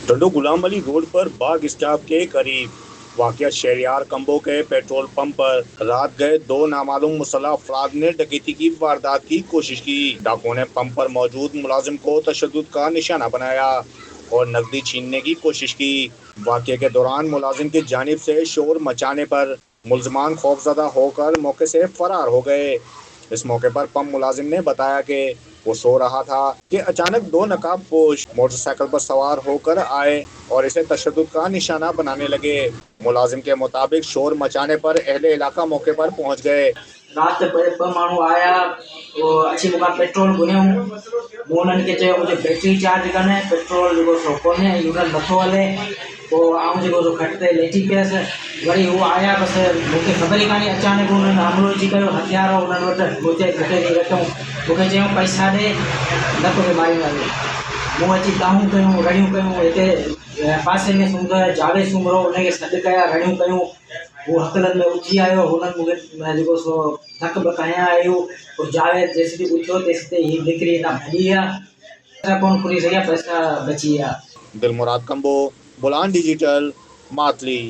Tullu Ghulam Ali road पर बाग stop के करीब वाकया शहरियार कंबो के पेट्रोल पंप पर रात गए दो नामालूम मुसल्लह अफराद ने डकैती की वारदात की कोशिश की। डाकुओं ने पंप पर मौजूद मुलाजिम को तशद्दुद का निशाना बनाया और नकदी छीनने की कोशिश की। वाकये के दौरान मुलाजिम की जानिब से शोर मचाने पर मुलजमान खौफजदा होकर मौके से फरार हो गए। इस मौके पर पंप मुलाजिम ने बताया कि वो सो रहा था कि अचानक दो नकाबपोश मोटरसाइकिल पर सवार होकर आए और इसे तशद्दुद का निशाना बनाने लगे। मुलाजिम के मुताबिक शोर मचाने पर अहले इलाका मौके पर पहुंच गए। रात ॿ माण्हू आया, उहो अची मूंखां पेट्रोल घुरियऊं। मूं उन्हनि खे चयो मुंहिंजी बैटरी चार्ज कनि, पेट्रोल जेको सो कोन्हे, यूनिट नथो हले। पोइ आउं जेको सो खट ते लेटी पियसि। वरी उहो आया, बसि मूंखे ख़बर ई कान्हे, अचानक उन्हनि हमलो अची कयो, हथियार उन्हनि वटि मूंखे ॾेई रखियऊं। मूंखे चयूं पैसा ॾे न तोखे मारींदासीं। मूं अची दाहूं कयूं, रड़ियूं कयूं। हिते पासे में सूंघ जावेद सूंघरो, उनखे सॾु कया, रड़ियूं कयूं। वो हकलनि में उथी आयो, हुननि मूंखे जेको सो धक बक हयां आहियूं। पोइ जावेद जेसिताईं उथियो तेसिताईं हीअ निकिरी न भॼी विया। पैसा कोन खुली सघिया, पैसा बची विया। दिलमुराद कंबो, बुलान डिजिटल, मातली।